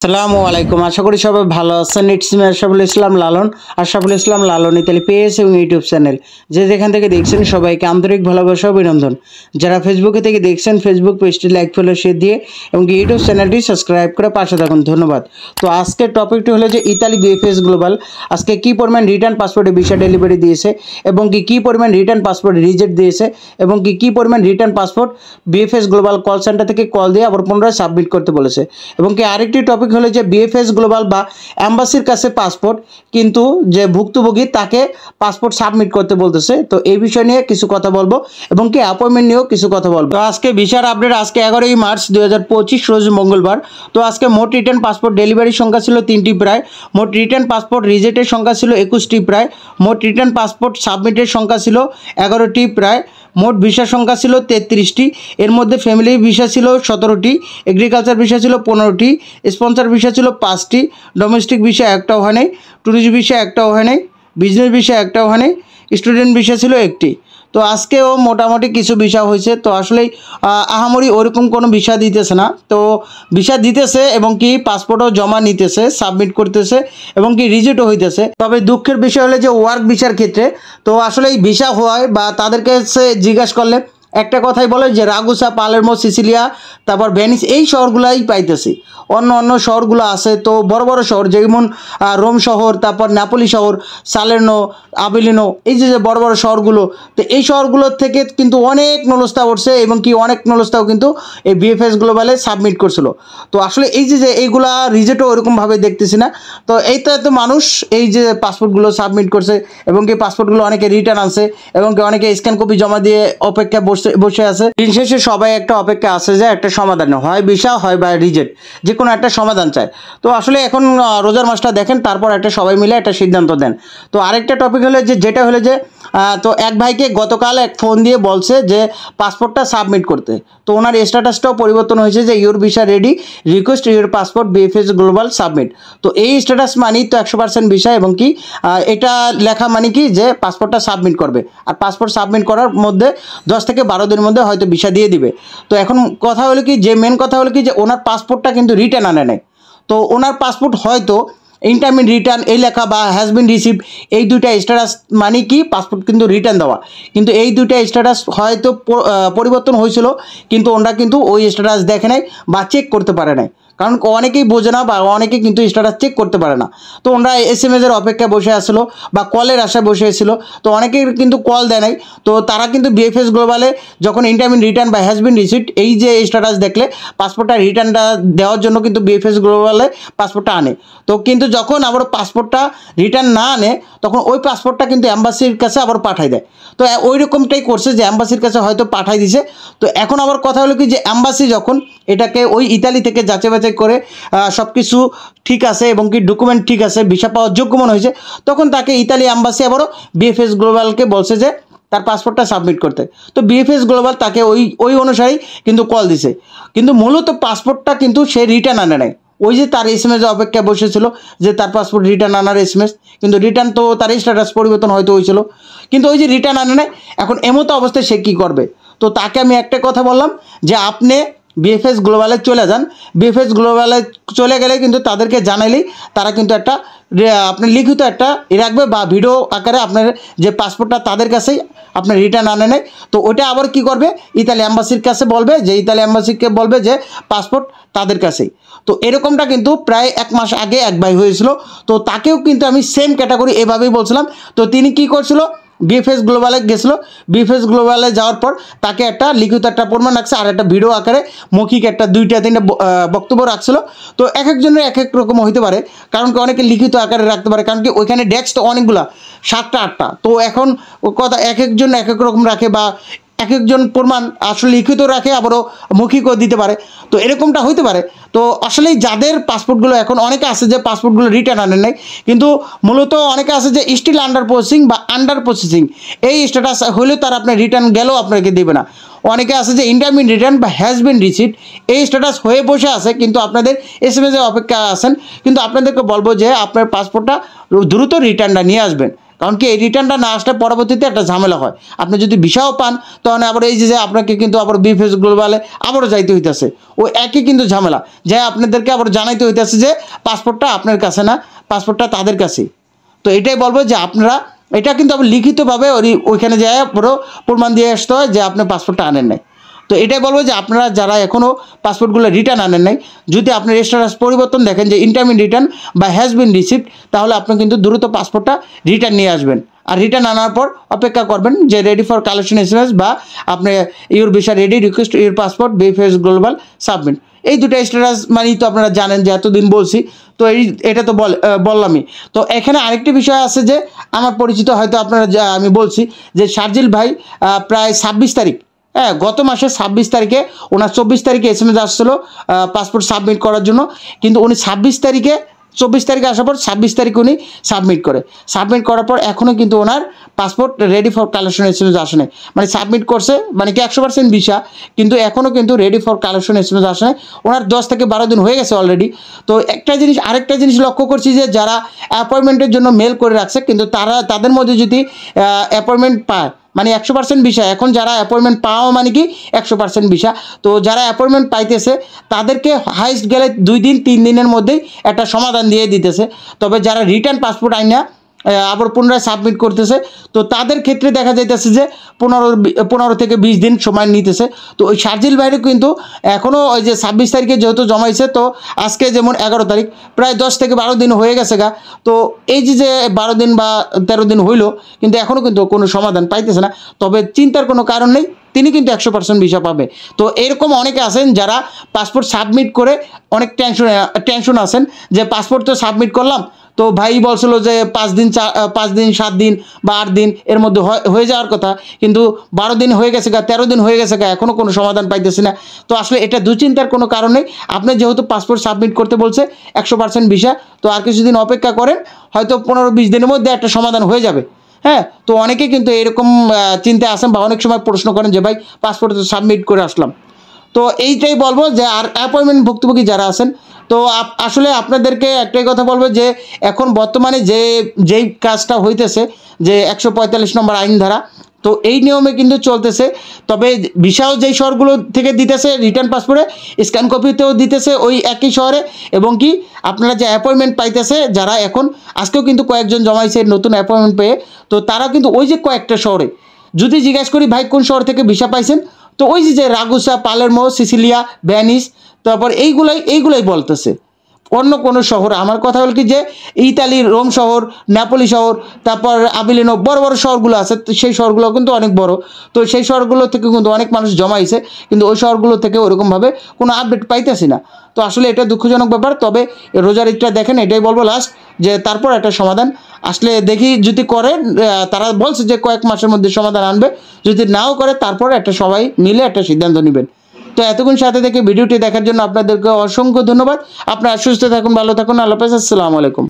আসসালামু আলাইকুম। আশা করি সবাই ভালো আছেন। It's me Ashraful Islam Lalon. Ashraful Islam Lalon Italy page এবং ইউটিউব চ্যানেল যে যেখান থেকে দেখছেন সবাইকে আন্তরিক ভালোবাসা ও অভিনন্দন। যারা ফেসবুকে থেকে দেখছেন ফেসবুক পেজটি লাইক ফলো শেয়ার দিয়ে এবং ইউটিউব চ্যানেলটি সাবস্ক্রাইব করে পাশে থাকুন, ধন্যবাদ। তো আজকের টপিকটি হলো যে ইতালি বিএফএস গ্লোবাল আজকে কী পরিমাণ রিটার্ন পাসপোর্টে ভিসা ডেলিভারি দিয়েছে এবং কী পরিমাণ রিটার্ন পাসপোর্ট রিজেক্ট দিয়েছে এবং কী পরিমাণ return passport BFS global call centre থেকে কল দিয়ে আবার পুনরায় সাবমিট করতে বলেছে। এবং আরেকটি টপিক হলো যে বিএফএস গ্লোবাল বা অ্যাম্বাসির কাছে পাসপোর্ট কিন্তু যে ভুক্তভোগী তাকে পাসপোর্ট সাবমিট করতে বলতেছে। তো এই বিষয় নিয়ে কিছু কথা বলবো এবং অ্যাপয়েন্টমেন্ট নিয়েও কিছু কথা বলবো। তো আজকে ভিসার আপডেট আজকে 11ই মার্চ 2025 রোজ মঙ্গলবার। তো আজকে মোট রিটার্ন পাসপোর্ট ডেলিভারির সংখ্যা ছিল 3টি প্রায়, মোট রিটার্ন পাসপোর্ট রিজেক্টের সংখ্যা ছিল 21টি প্রায়, মোট রিটার্ন পাসপোর্ট সাবমিটের সংখ্যা ছিল 11টি প্রায়, মোট ভিসার সংখ্যা ছিল 33টি। এর মধ্যে ফ্যামিলি ভিসা ছিল 17টি, এগ্রিকালচার ভিসা ছিল 15টি, স্পন্সর ভিসা ছিল 5টি, ডোমেস্টিক ভিসা একটাও হয় নাই, ট্যুরিস্ট ভিসা একটাও হয় নাই, বিজনেস ভিসা একটাও হয় নাই, স্টুডেন্ট ভিসা ছিল একটি। তো আজকেও মোটামুটি কিছু ভিসা হয়েছে। তো আসলেই আহামরি ওরকম কোনো ভিসা দিতেছে না। তো ভিসা দিতেছে এবং পাসপোর্টও জমা নিতেছে, সাবমিট করতেছে এবং রিজেক্টও হইতেছে। তবে দুঃখের বিষয় হলো যে ওয়ার্ক ভিসার ক্ষেত্রে তো আসলে এই ভিসা হয় বা তাদের কাছে জিজ্ঞাসা করলে একটা কথাই বলে যে রাগুসা, পালেরমো, সিসিলিয়া, তারপর ভেনিস এই শহরগুলাই পাইতেছি। অন্য শহরগুলো আছে তো বড় বড় শহর যেমন রোম শহর, তারপর নাপোলি শহর, সালের্নো, আবিলিনো, এই যে বড় বড় শহরগুলো, তো এই শহরগুলোর থেকে কিন্তু অনেক নলস্তা উঠছে এবং অনেক নলস্তাও কিন্তু এই বিএফএস গ্লোবালে সাবমিট করছিল। তো আসলে এই যে এইগুলা রিজেক্টও ওরকমভাবে দেখতেছি না। তো এইটা তো মানুষ এই যে পাসপোর্টগুলো সাবমিট করছে এবং পাসপোর্টগুলো অনেকে রিটার্ন আনছে এবং অনেকে স্ক্যান কপি জমা দিয়ে অপেক্ষা বসে আছে। দিন শেষে সবাই একটা অপেক্ষা আছে যে একটা সমাধান হয় ভিসা হয় বা রিজেক্ট, যে কোনো একটা সমাধান চায়। তো আসলে এখন রোজার মাসটা দেখেন, তারপর একটা সবাই মিলে একটা সিদ্ধান্ত দেন। তো আরেকটা টপিক হলো যে যেটা হলো যে তো এক ভাইকে গতকাল এক ফোন দিয়ে বলছে যে পাসপোর্টটা সাবমিট করতে। তো ওনার স্ট্যাটাসটাও পরিবর্তন হয়েছে যে your visa ready, request your passport BFS global submit. তো এই স্ট্যাটাস মানেই তো 100% ভিসা এবং এটা লেখা মানে যে পাসপোর্টটা সাবমিট করবে। আর পাসপোর্ট সাবমিট করার মধ্যে 10 থেকে 12 দিনের মধ্যে হয়তো ভিসা দিয়ে দিবে। তো এখন কথা হলো যে মেন কথা হলো যে ওনার পাসপোর্টটা কিন্তু রিটার্ন আনে নাই। তো ওনার পাসপোর্ট হয়তো ইনটারমিট রিটার্ন এই লেখা বা হ্যাজ বিন রিসিভ, এই দুইটা স্ট্যাটাস মানে পাসপোর্ট কিন্তু রিটার্ন দেওয়া, কিন্তু এই দুইটা স্ট্যাটাস হয়তো পরিবর্তন হয়েছিল কিন্তু ওনারা কিন্তু ওই স্ট্যাটাস দেখে নাই বা চেক করতে পারে নাই। কারণ অনেকেই বোঝে না বা অনেকে কিন্তু স্ট্যাটাস চেক করতে পারে না। তো ওনারা এসএমএসের অপেক্ষায় বসে আসলো বা কলের আশায় বসে এসেছিলো। তো অনেকেই কিন্তু কল দেয় নাই। তো তারা কিন্তু বিএফএস গ্লোবালে যখন ইনটারমিট রিটার্ন বা হ্যাজ বিন রিসিভড এই যে স্ট্যাটাস দেখলে পাসপোর্টটা রিটার্নটা দেওয়ার জন্য কিন্তু বিএফএস গ্লোবালে পাসপোর্টটা আনে। তো কিন্তু যখন আবার পাসপোর্টটা রিটার্ন না আনে তখন ওই পাসপোর্টটা কিন্তু অ্যাম্বাসির কাছে আবার পাঠাই দেয়। তো ওই রকমটাই করছে যে অ্যাম্বাসির কাছে হয়তো পাঠাই দিছে। তো এখন আবার কথা হলো যে অ্যাম্বাসি যখন এটাকে ওই ইতালি থেকে যাচাই বাছাই করে সব কিছু ঠিক আছে এবং ডকুমেন্ট ঠিক আছে, ভিসা পাওয়ার যোগ্য মনে হয়েছে, তখন তাকে ইতালি অ্যাম্বাসি আবারও বিএফএস গ্লোবালকে বলছে যে তার পাসপোর্টটা সাবমিট করতে। তো বিএফএস গ্লোবাল তাকে ওই অনুসারেই কিন্তু কল দিছে, কিন্তু মূলত পাসপোর্টটা কিন্তু সে রিটার্ন আনে নাই। ওই যে তার এসএমএস অপেক্ষা বসেছিল যে তার পাসপোর্ট রিটার্ন আনার এসএমএস, কিন্তু রিটার্ন তো তার স্ট্যাটাস পরিবর্তন হয়তো হয়েছিল, কিন্তু ওই যে রিটার্ন আনে নাই। এখন এমতো অবস্থায় সে কী করবে? তো তাকে আমি একটা কথা বললাম যে আপনি বিএফএস গ্লোবালে চলে যান। বিএফএস গ্লোবালে চলে গেলে কিন্তু তাদেরকে জানাইলেই তারা কিন্তু একটা আপনি লিখিত একটা রাখবে বা ভিডিও আকারে আপনার যে পাসপোর্টটা তাদের কাছেই আপনার রিটার্ন আনে নেয়। তো ওটা আবার কি করবে, ইতালি অ্যাম্বাসির কাছে বলবে, যে ইতালি অ্যাম্বাসিকে বলবে যে পাসপোর্ট তাদের কাছেই। তো এরকমটা কিন্তু প্রায় 1 মাস আগে এক ভাই হয়েছিল। তো তাকেও কিন্তু আমি সেম ক্যাটাগরি এভাবেই বলছিলাম। তো তিনি কি করছিল, বিএফএস গ্লোবালে গেছিলো। বিএফএস গ্লোবালে যাওয়ার পর তাকে একটা লিখিত একটা প্রমাণ রাখছে আর একটা ভিডিও আকারে মৌখিক একটা 2-3টা বক্তব্য রাখছিল। তো এক একজনের এক এক রকম হইতে পারে, কারণ অনেকে লিখিত আকারে রাখতে পারে, কারণ ওইখানে ডেস্ক অনেকগুলা 7টা-8টা। তো এখন কথা এক একজন এক এক রকম রাখে বা এক একজন প্রমাণ আসলে লিখিত রাখে আবারও মৌখিকও দিতে পারে। তো এরকমটা হইতে পারে। তো আসলেই যাদের পাসপোর্টগুলো এখন অনেকে আছে যে পাসপোর্টগুলো রিটার্ন আনে নাই, কিন্তু মূলত অনেকে আছে যে স্টিল আন্ডার প্রসেসিং বা আন্ডার প্রসেসিং এই স্ট্যাটাস হলেও তার আপনার রিটার্ন গেলেও আপনাকে দেবে না। অনেকে আছে যে ইনটারমিট রিটার্ন বা হ্যাজ বিন রিসিভড এই স্ট্যাটাস হয়ে বসে আছে, কিন্তু আপনাদের এসএমএসের অপেক্ষা আছেন, কিন্তু আপনাদেরকে বলবো যে আপনার পাসপোর্টটা দ্রুত রিটার্নটা নিয়ে আসবেন। কারণ কি এই রিটার্নটা না আসলে পরবর্তীতে একটা ঝামেলা হয়। আপনি যদি ভিসাও পান তখন আবার এই যে আপনাকে কিন্তু আবার বিএফএস গ্লোবালে আবারও যাইতে হইতেছে, ওই একই কিন্তু ঝামেলা, যে আপনাদেরকে আবার জানাইতে হইতেছে যে পাসপোর্টটা আপনার কাছে না, পাসপোর্টটা তাদের কাছেই। তো এটাই বলবো যে আপনারা এটা কিন্তু আবার লিখিতভাবে ওইখানে যায় পুরো প্রমাণ দিয়ে আসতে হয় যে আপনি পাসপোর্টটা আনেন নাই। তো এটাই বলবো যে আপনারা যারা এখনও পাসপোর্টগুলো রিটার্ন আনেন নাই, যদি আপনার স্ট্যাটাস পরিবর্তন দেখেন যে ইনকামিং রিটার্ন বা হ্যাজ বিন রিসিভড, তাহলে আপনি কিন্তু দ্রুত পাসপোর্টটা রিটার্ন নিয়ে আসবেন। আর রিটার্ন আনার পর অপেক্ষা করবেন যে রেডি ফর কালেকশন এসএমএস বা আপনি your visa ready, request your passport, BFS global submit, এই দুটো স্ট্যাটাস মানেই তো আপনারা জানেন যে এতদিন বলছি। তো এটা তো বললামই। তো এখানে আরেকটি বিষয় আছে যে আমার পরিচিত হয়তো আপনারা আমি বলছি যে শারজিল ভাই প্রায় 26 তারিখ, হ্যাঁ গত মাসের 26 তারিখে ওনার 24 তারিখে এসএমএস আসছিলো পাসপোর্ট সাবমিট করার জন্য, কিন্তু উনি 24 তারিখে 24 তারিখে আসার পর 26 তারিখে উনি সাবমিট সাবমিট করার পর এখনও কিন্তু ওনার passport ready for collection SMS আসে নাই। মানে সাবমিট করছে মানে কি 100% ভিসা, কিন্তু এখনও কিন্তু রেডি ফর কালেকশন এসএমএস আসে নাই। ওনার 10 থেকে 12 দিন হয়ে গেছে অলরেডি। তো আরেকটা জিনিস লক্ষ্য করছি যে যারা অ্যাপয়েন্টমেন্টের জন্য মেল করে রাখছে, কিন্তু তাদের মধ্যে যদি অ্যাপয়েন্টমেন্ট পায় মানে 100% ভিসা, এখন যারা অ্যাপয়েন্টমেন্ট পাওয়া মানে কি 100% ভিসা, তো যারা অ্যাপয়েন্টমেন্ট পাইতেছে তাদেরকে হাইস্ট গেলে 2 দিন 3 দিনের মধ্যেই একটা সমাধান দিয়ে দিতেছে। তবে যারা রিটার্ন পাসপোর্ট আইনা আবার পুনরায় সাবমিট করতেছে, তো তাদের ক্ষেত্রে দেখা যাইতেছে যে 15 থেকে 20 দিন সময় নিতেছে। তো ওই শারজিল ভাইয়েরও কিন্তু এখনও ওই যে 26 তারিখে যেহেতু জমাইছে, তো আজকে যেমন 11 তারিখ, প্রায় 10 থেকে 12 দিন হয়ে গেছে গা। তো এই যে 12 দিন বা 13 দিন হইল, কিন্তু এখনও কিন্তু কোনো সমাধান পাইতেছে না। তবে চিন্তার কোনো কারণ নেই, তিনি কিন্তু 100% ভিসা পাবে। তো এরকম অনেকে আছেন যারা পাসপোর্ট সাবমিট করে অনেক টেনশন আছেন যে পাসপোর্ট তো সাবমিট করলাম, তো ভাই বলছিল যে 5 দিন 7 দিন বা 8 দিন এর মধ্যে হয়ে যাওয়ার কথা, কিন্তু 12 দিন হয়ে গেছে গা, 13 দিন হয়ে গেছে গা, এখনও কোনো সমাধান পাইতেছি না। তো আসলে এটা দুশ্চিন্তার কোনো কারণ নেই। আপনি যেহেতু পাসপোর্ট সাবমিট করতে বলছে 100% ভিসা, তো আর কিছুদিন অপেক্ষা করেন, হয়তো 15-20 দিনের মধ্যে একটা সমাধান হয়ে যাবে। হ্যাঁ, তো অনেকে কিন্তু এরকম চিন্তায় আসেন বা অনেক সময় প্রশ্ন করেন যে ভাই পাসপোর্ট তো সাবমিট করে আসলাম। তো এইটাই বলবো যে আর অ্যাপয়েন্টমেন্ট ভুক্তভোগী যারা আছেন, তো আসলে আপনাদেরকে একটাই কথা বলবো যে এখন বর্তমানে যেই কাজটা হইতেছে যে 145 নম্বর আইন ধারা, তো এই নিয়মে কিন্তু চলতেছে। তবে ভিসাও যেই শহরগুলো থেকে দিতেছে রিটার্ন পাসপোর্টে, স্ক্যান কপিতেও দিতেছে ওই একই শহরে, এবং কি আপনারা যে অ্যাপয়েন্টমেন্ট পাইতেছে যারা এখন আজকেও কিন্তু কয়েকজন জমাইছে নতুন অ্যাপয়েন্টমেন্ট পেয়ে, তো তারা কিন্তু ওই যে কয়েকটা শহরে, যদি জিজ্ঞাসা করি ভাই কোন শহর থেকে ভিসা পাইছেন, তো ওই যে রাগুসা, পালেরমো, সিসিলিয়া, ভ্যানিস, তারপর এইগুলাই বলতেছে। অন্য কোনো শহর, আমার কথা হল কি যে ইতালির রোম শহর, নেপোলি শহর, তারপর আবিলিনো, বড় বড় শহরগুলো আছে, তো সেই শহরগুলো কিন্তু অনেক বড়। তো সেই শহরগুলো থেকে কিন্তু অনেক মানুষ জমাইছে, কিন্তু ওই শহরগুলো থেকে ওরকমভাবে কোনো আপডেট পাইতেছি না। তো আসলে এটা দুঃখজনক ব্যাপার। তবে রোজার ঈদটা দেখেন, এটাই বলবো লাস্ট, যে তারপর একটা সমাধান আসলে দেখি যদি করে, তারা বলছে যে কয়েক মাসের মধ্যে সমাধান আনবে, যদি নাও করে তারপর একটা সবাই মিলে একটা সিদ্ধান্ত নেবেন। তো এতক্ষণ সাথে থেকে ভিডিওটি দেখার জন্য আপনাদেরকে অসংখ্য ধন্যবাদ। আপনারা সুস্থ থাকুন, ভালো থাকুন, আল্লাহ হাফেজ, আসসালামু আলাইকুম।